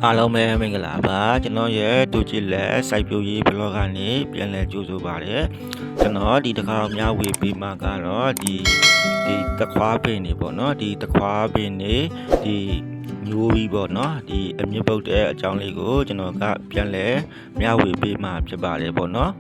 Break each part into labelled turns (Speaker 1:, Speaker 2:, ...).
Speaker 1: အားလုံးပဲမင်္ဂလာပါကျွန်တော်ရဲ့တူချစ်လက်စိုက်ပျိုးရေးဘလော့ကနေပြန်လည်ကြိုဆိုပါရစေကျွန်တော်ဒီတစ်ခါတော့များဝေပေးမှာကတော့ဒီတခွားပင်နေပေါ့နော်ဒီတခွားပင်နေဒီမျိုးပြီးပေါ့နော်ဒီအမြင့်ပုတ်တဲ့အကြောင်းလေးကိုကျွန်တော်ကပြန်လည်များဝေပေးမှာဖြစ်ပါတယ်ပေါ့နော်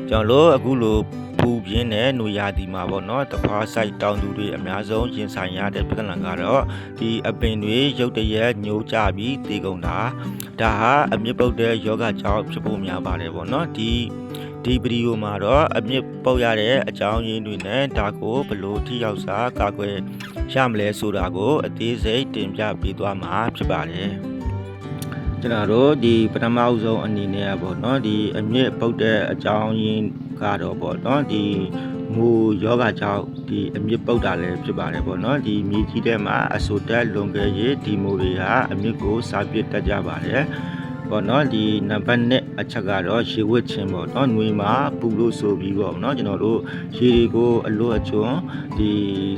Speaker 1: ကျွန်တော်အခုလိုပူပြင်းတဲ့နွေရာသီမှာပေါ့နော်တခွားဆိုင်တောင်သူတွေအများဆုံးရင်ဆိုင်ရတဲ့ပြဿနာကတော့ဒီအပင်တွေရုတ်တရက်ညှိုးကျပြီးတည်ကုန်တာဒါဟာအမြင့်ပုတ်တဲ့ယောဂကြောင့်ဖြစ်ဖို့များပါတယ်ပေါ့နော်ဒီဗီဒီယိုမှာတော့အမြင့်ပုတ်ရတဲ့အကြောင်းရင်းတွေနဲ့ဒါကိုဘယ်လိုထိရောက်စွာကာကွယ်ရမလဲဆိုတာကိုအသေးစိတ်တင်ပြပေးသွားမှာဖြစ်ပါတယ်ကျွန်တော်တို့ဒီပထမအဆုံးအနေနဲ့ပေါ့နော်ဒီအမြင့်ပုတ်တဲ့အကြောင်းရင်းကတော့ပေါ့နော်ဒီမူယောဂကြောင့်ဒီအမြင့်ပုတ်တာလည်းဖြစ်ပါတယ်ပေါ့နော်ဒီမြေကြီးထဲမှာအဆိုတက်လွန်ခဲ့ရေးဒီမူတွေဟာအမြင့်ကိုစားပစ်တတ်ကြပါတယ်ပေါ့နော်ဒီနံပါတ်1အချက်ကတော့ရေဝတ်ခြင်းပေါ့နော်နှွေမှာပူလို့ဆိုပြီးပေါ့နော်ကျွန်တော်တို့ရေတွေကိုအလွတ်အကျွန်းဒီ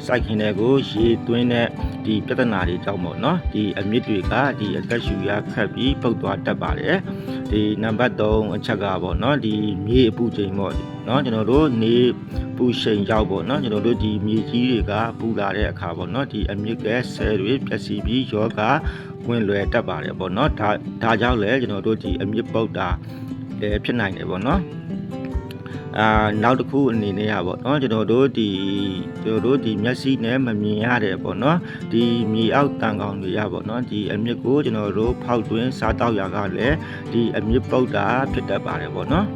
Speaker 1: စိုက်ခင်းတွေကိုရေသွင်းတဲ့ဒီပြဿနာတွေကြောင့်ပေါ့နော်ဒီအမြင့်တွေကဒီအသက်ရှူရခက်ပြီးပုတ်သွားတတ်ပါတယ်ဒီနံပါတ်3အချက်ကပေါ့နော်ဒီမြေအပူချိန်ပေါ့နော်ကျွန်တော်တို့နေပူချိန်ရောက်ပေါ့နော်ကျွန်တော်တို့ဒီမြေကြီးတွေကပူလာတဲ့အခါပေါ့နော်ဒီအမြင့်ကဆဲတွေပျက်စီးပြီးယောဂဝင်လွယ်တတ်ပါတယ်ပေါ့နော်ဒါကြောင့်လည်းကျွန်တော်တို့ဒီအမြင့်ပုတ်တာဖြစ်နိုင်တယ်ပေါ့နော်နောက်တစ်ခုအနေနဲ့ပေါ့နော်ကျွန်တော်တို့ဒီမျက်စိနဲ့မမြင်ရတယ်ပေါ့နော်ဒီမြေအောက်တန်ကောင်တွေရပေါ့နော်ဒီအမြင့်ကိုကျွန်တော်တို့ဖောက်တွင်းစားတောက်ရကလည်းဒီအမြင့်ပုတ်တာဖြစ်တတ်ပါတယ်ပေါ့နော်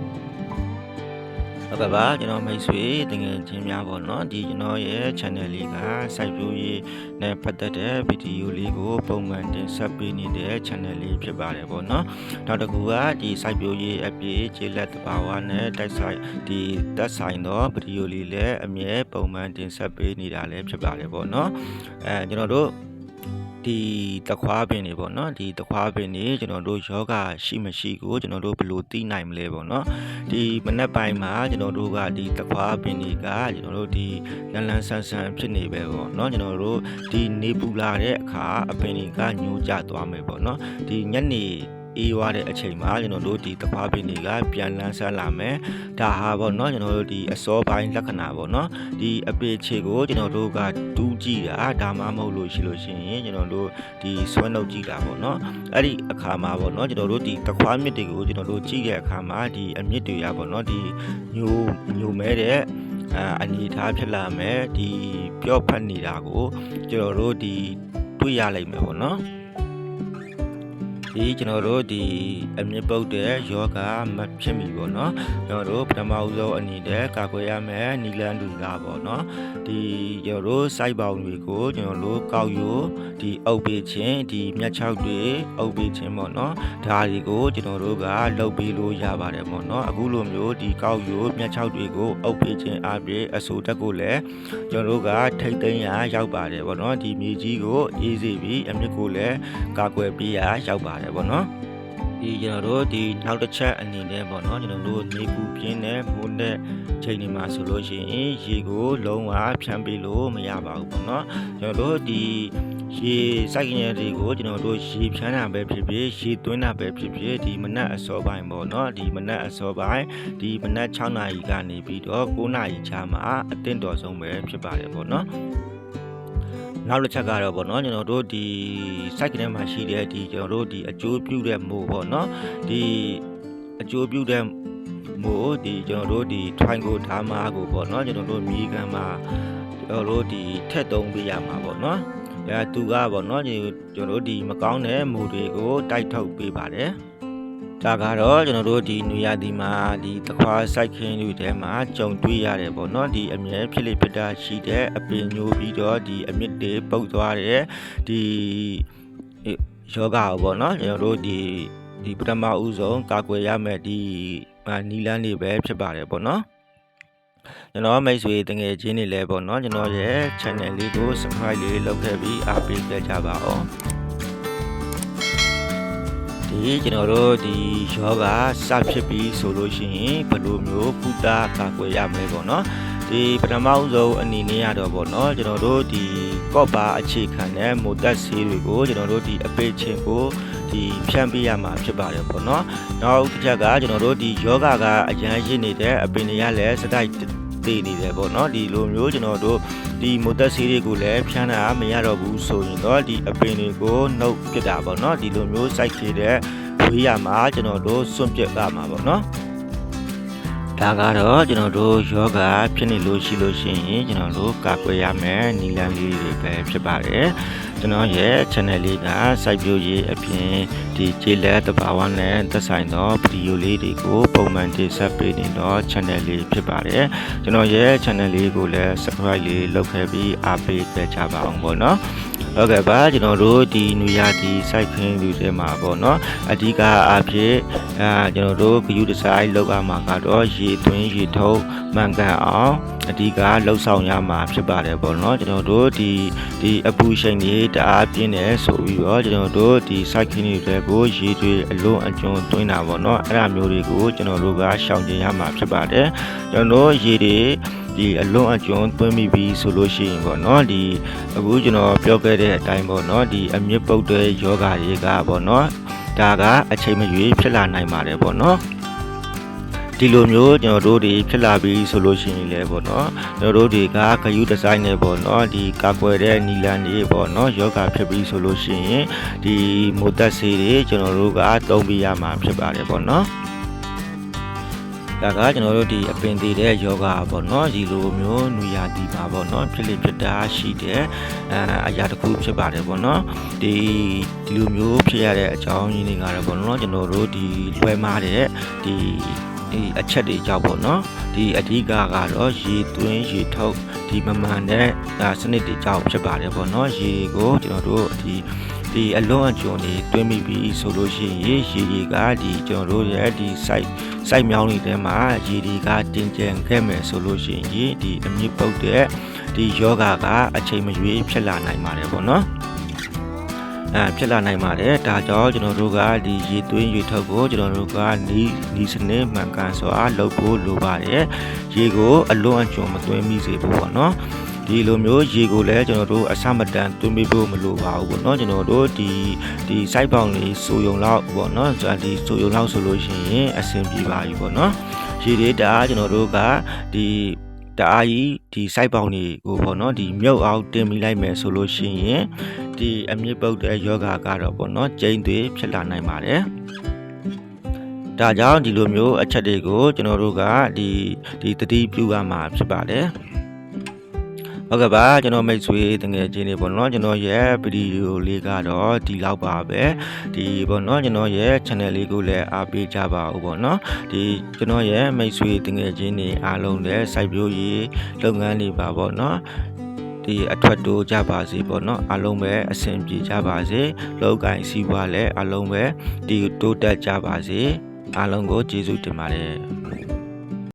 Speaker 1: ဟုတ်ကဲ့ပါကျွန်တော်မိတ်ဆွေတကယ်ချင်းများပေါ့နော်ဒီကျွန်တော်ရဲ့ channel လေးကစိုက်ပျိုးရေးနဲ့ပတ်သက်တဲ့ဗီဒီယိုလေးကိုပုံမှန်တင်ဆက်ပေးနေတဲ့ channel လေးဖြစ်ပါတယ်ပေါ့နော်နောက်တစ်ခုကဒီစိုက်ပျိုးရေးအပြည့်ခြေလက်တဘာဝနဲ့တိုက်ဆိုင်ဒီသက်ဆိုင်သောဗီဒီယိုလေးလည်းအမြဲပုံမှန်တင်ဆက်ပေးနေတာလည်းဖြစ်ပါတယ်ပေါ့နော်ကျွန်တော်တို့ဒီတခွားပင်တွေပေါ့နော်ဒီတခွားပင်တွေကျွန်တော်တို့ယောဂရှိမရှိကိုကျွန်တော်တို့ဘယ်လိုသိနိုင်မလဲပေါ့နော်ဒီမနက်ပိုင်းမှာကျွန်တော်တို့ကဒီတခွားပင်တွေကကျွန်တော်တို့ဒီလန်းလန်းဆန်းဆန်းဖြစ်နေပဲပေါ့နော်ကျွန်တော်တို့ဒီနေပူလာတဲ့အခါအပင်တွေကညှိုးကျသွားမယ်ပေါ့နော်ဒီညနေအေးသွားတဲ့အချိန်မှာကျွန်တော်တို့ဒီတခွားပင်တွေကပြန်လန်းဆန်းလာမယ်ဒါဟာပေါ့နော်ကျွန်တော်တို့ဒီအစောပိုင်းလက္ခဏာပေါ့နော်ဒီအပေခြေကိုကျွန်တော်တို့ကတူးကြည့်တာဒါမှမဟုတ်လို့ရှိရင်ကျွန်တော်တို့ဒီဆွဲနှုတ်ကြည့်တာပေါ့နော်အဲ့ဒီအခါမှာပေါ့နော်ကျွန်တော်တို့ဒီတခွားမြစ်တွေကိုကျွန်တော်တို့ကြည့်တဲ့အခါမှာဒီအမြစ်တွေရပေါ့နော်ဒီညိုမဲတဲ့အနေထားဖြစ်လာမယ်ဒီပြော့ဖက်နေတာကိုကျွန်တော်တို့ဒီတွေ့ရလိမ့်မယ်ပေါ့နော်ဒီကျွန်တော်တို့ဒီအမြင့်ပုတ်တဲ့ယောဂမဖြစ်မီပေါ့နော်ကျွန်တော်တို့ပထမဆုံးအနေနဲ့ကာကွယ်ရမယ်နီလန်းတွေကပေါ့နော်ဒီကျွန်တော်တို့စိုက်ပေါင်တွေကိုကျွန်တော်တို့ကောက်ရိုးဒီအုပ်ပေးခြင်းဒီမြက်ချောက်တွေအုပ်ပေးခြင်းပေါ့နော်ဒါတွေကိုကျွန်တော်တို့ကလုပ်ပေးလို့ရပါတယ်ပေါ့နော်အခုလိုမျိုးဒီကောက်ရိုးမြက်ချောက်တွေကိုအုပ်ပေးခြင်းအပြင်အဆိုတက်ကိုလည်းကျွန်တော်တို့ကထိတ်သိမ်းရရောက်ပါတယ်ပေါ့နော်ဒီမြေကြီးကိုအေးစေပြီးအမြင့်ကိုလည်းကာကွယ်ပေးရရောက်ပါတယ်ပေါ့နော်ဒီကျွန်တော်တို့ဒီနောက်တစ်ချက်အနေနဲ့ပေါ့နော်ကျွန်တော်တို့နေပူပြင်းတဲ့မိုးနဲ့ချိန်တွေမှာဆိုလို့ရှိရင်ရေကိုလုံးဝဖြန်းပေးလို့မရပါဘူးပေါ့နော်ကျွန်တော်တို့ဒီရေစိုက်ခင်းရတွေကိုကျွန်တော်တို့ရေဖြန်းတာပဲဖြစ်ဖြစ်ရေသွင်းတာပဲဖြစ်ဖြစ်ဒီမနက်အစောပိုင်းပေါ့နော်ဒီမနက်အစောပိုင်းဒီမနက်6နာရီကနေပြီးတော့9နာရီချာမှာအသင့်တော်ဆုံးပဲဖြစ်ပါတယ်ပေါ့နော်နောက်တစ်ချက်ကတော့ပေါ့နော်ကျွန်တော်တို့ဒီစိုက်ကထဲမှာရှိတဲ့ဒီကျွန်တော်တို့ဒီအကျိုးပြုတဲ့မိုးပေါ့နော်ဒီအကျိုးပြုတဲ့မိုးဒီကျွန်တော်တို့ဒီထွိုင်ကိုဓာမာကိုပေါ့နော်ကျွန်တော်တို့မြေကန်မှာကျွန်တော်တို့ဒီထက်သုံးပေးရမှာပေါ့နော်သူကပေါ့နော်ကျွန်တော်တို့ဒီမကောင်းတဲ့မိုးတွေကိုတိုက်ထုတ်ပေးပါတယ်ဒါကတော့ကျွန်တော်တို့ဒီနွေရာသီမှာဒီတခွားစိုက်ခင်းတွေထဲမှာကြုံတွေ့ရတယ်ပေါ့နော်ဒီအမြဲဖြစ်လေဖြစ်တာရှိတဲ့အပင်ညိုပြီးတော့ဒီအမြင့်တွေပုတ်သွားတဲ့ဒီယောဂါပေါ့နော်ကျွန်တော်တို့ဒီပထမဦးဆုံးကာကွယ်ရမယ့်ဒီနီလန်းတွေပဲဖြစ်ပါတယ်ပေါ့နော်ကျွန်တော်မိတ်ဆွေတငယ်ချင်းတွေလည်းပေါ့နော်ကျွန်တော်ရဲ့ channel လေးကို subscribe လေးလုပ်ခဲ့ပြီးအားပေးကြပါအောင်ဒီကျွန်တော်တို့ဒီယောဂစဖြစ်ပြီးဆိုလို့ရှိရင်ဘယ်လိုမျိုးကုသကာကွယ်ရမလဲပေါ့နော် ဒီပထမဆုံးအနေနဲ့ရတော့ပေါ့နော်ကျွန်တော်တို့ဒီကော့ပါအခြေခံတဲ့မိုတက်ဆေးတွေကိုကျွန်တော်တို့ဒီအပေချင်းကိုဒီဖြန့်ပေးရမှာဖြစ်ပါတယ်ပေါ့နော်နောက်တစ်ချက်ကကျွန်တော်တို့ဒီယောဂကအရန်ရစ်နေတဲ့အပင်တွေကလည်းစတိုက်တည်နေတယ်ပေါ့နော်ဒီလိုမျိုးကျွန်တော်တို့ဒီမိုတက်ဆေးတွေကိုလည်းဖြန်းတာမရတော့ဘူးဆိုရင်တော့ဒီအပင်တွေကိုနှုတ်ပြတာပေါ့နော်ဒီလိုမျိုးစိုက်ခဲ့တဲ့ဝေးရမှာကျွန်တော်တို့စွန့်ပစ်ရမှာပေါ့နော်ဒါကတော့ကျွန်တော်တို့ယောဂဖြစ်နေလို့ရှိရင်ကျွန်တော်တို့ကာကွယ်ရမယ်နည်းလမ်းလေးတွေပဲဖြစ်ပါတယ်ကျွန်တော်ရဲ့ channel လေးကစိုက်ပျိုးရေးအပြင်ဒီကျေးလက်တဘာဝနဲ့သက်ဆိုင်သောဗီဒီယိုလေးတွေကိုပုံမှန်တင်ဆက်ပေးနေတော့ channel လေးဖြစ်ပါတယ်ကျွန်တော်ရဲ့ channel လေးကိုလည်း subscribe လေးလုပ်ခဲ့ပြီးအားပေးကြကြပါအောင်ပေါ့နော်ဟုတ်ကဲ့ပါကျွန်တော်တို့ဒီနွေရာသီစိုက်ခင်းလူတွေမှာပေါ့နော်အဓိကအဖြစ်ကျွန်တော်တို့ဂယူဒီဇိုင်းလောက်ရမှာကတော့ရေသွင်းရေထုတ်မှန်ကန်အောင်အဓိကလှုပ်ဆောင်ရမှာဖြစ်ပါတယ်ပေါ့နော်ကျွန်တော်တို့ဒီအပူချိန်တွေတအားပြင်းတယ်ဆိုပြီးတော့ကျွန်တော်တို့ဒီစိုက်ခင်းတွေကိုရေတွေအလွန်အကျွံသွင်းတာပေါ့နော်အဲ့ဒါမျိုးတွေကိုကျွန်တော်တို့ကရှောင်ကျဉ်ရမှာဖြစ်ပါတယ်ကျွန်တော်တို့ရေတွေဒီအလွန်အကျွံသွင်းမိပြီဆိုလို့ရှိရင်ပေါ့နော်ဒီအခုကျွန်တော်ပြောခဲ့တဲ့အတိုင်းပေါ့နော်ဒီအမြင့်ပုတ်တဲ့ယောဂတွေကပေါ့နော်ဒါကအချိန်မရွေးဖြစ်လာနိုင်ပါတယ်ပေါ့နော်ဒီလိုမျိုးကျွန်တော်တို့ဒီဖြစ်လာပြီဆိုလို့ရှိရင်လည်းပေါ့နော်ကျွန်တော်တို့တွေကဂယူဒီဇိုင်းနဲ့ပေါ့နော်ဒီကာကွယ်တဲ့နီလန်တွေပေါ့နော်ယောဂဖြစ်ပြီဆိုလို့ရှိရင်ဒီမိုတက်ဆေးတွေကျွန်တော်တို့ကသုံးပြရမှာဖြစ်ပါတယ်ပေါ့နော်ဒါကကျွန်တော်တို့ဒီအပင်သေးတဲ့ယောဂပေါ့နော်ဒီလိုမျိုးနွေရာသီပါပေါ့နော်ဖြစ်လေဖြစ်တာရှိတဲ့အရာတစ်ခုဖြစ်ပါတယ်ပေါ့နော်ဒီလိုမျိုးဖြစ်ရတဲ့အကြောင်းရင်းတွေကတော့ပေါ့နော်ကျွန်တော်တို့ဒီလွှဲမားတဲ့ဒီအချက်တွေကြောင့်ပေါ့နော်ဒီအဓိကကတော့ရေသွင်းရေထုတ်ဒီမမှန်တဲ့စနစ်တွေကြောင့်ဖြစ်ပါတယ်ပေါ့နော်ရေကိုကျွန်တော်တို့ဒီအလွန်အကျွံတွေတွင်းမိပြီးဆိုလို့ရှိရင်ရေတွေကဒီကျွန်တော်တို့ရဲ့ဒီ site မြောင်းတွေထဲမှာရေတွေကတင်ကြံခဲ့မယ်ဆိုလို့ရှိရင်ဒီအမြင့်ပုတ်တဲ့ဒီယောဂကအချိန်မရွေးဖြစ်လာနိုင်ပါတယ်ပေါ့နော်ဖြစ်လာနိုင်ပါတယ်ဒါကြောင့်ကျွန်တော်တို့ကဒီရေသွင်းရေထုတ်ကိုကျွန်တော်တို့ကနီးစနစ်မှန်ကန်စွာလုပ်ဖို့လိုပါတယ်ရေကိုအလွန်အကျွံမသွင်းမိစေဖို့ပေါ့နော်ဒီလိုမျိုးရေကိုလည်းကျွန်တော်တို့အဆမတန်သွင်းပေးဖို့မလိုပါဘူးပေါ့နော်ကျွန်တော်တို့ဒီ site ပေါင်းလေးစိုးရုံလောက်ပေါ့နော်ဒီစိုးရုံလောက်ဆိုလို့ရှိရင်အဆင်ပြေပါပြီပေါ့နော်ရေတွေတအားကျွန်တော်တို့ကဒီတအားကြီးဒီ site ပေါင်းတွေကိုပေါ့နော်ဒီမြုပ်အောင်တင်မိလိုက်မယ်ဆိုလို့ရှိရင်ဒီအမြင့်ပုတ်တဲ့ယောဂကတော့ပေါ့နော်ကျိန်းသွေးဖြစ်လာနိုင်ပါတယ်ဒါကြောင့်ဒီလိုမျိုးအချက်တွေကိုကျွန်တော်တို့ကဒီတတိပြုရမှာဖြစ်ပါတယ်ဟုတ်ကဲ့ပါကျွန်တော်မိတ်ဆွေတငယ်ချင်းတွေပေါ့နော်ကျွန်တော်ရဲ့ဗီဒီယိုလေးကတော့ဒီလောက်ပါပဲဒီပေါ့နော်ကျွန်တော်ရဲ့ channel လေးကိုလည်းအားပေးကြပါဦးပေါ့နော်ဒီကျွန်တော်ရဲ့မိတ်ဆွေတငယ်ချင်းတွေအားလုံးလည်းစိုက်ပျိုးရေးလုပ်ငန်းတွေပါပေါ့နော်ဒီအထွက်တိုးကြပါစေပေါ့နော်အားလုံးပဲအဆင်ပြေကြပါစေလောကီစီးပွားလည်းအားလုံးပဲဒီတိုးတက်ကြပါစေအားလုံးကိုကျေးဇူးတင်ပါတယ်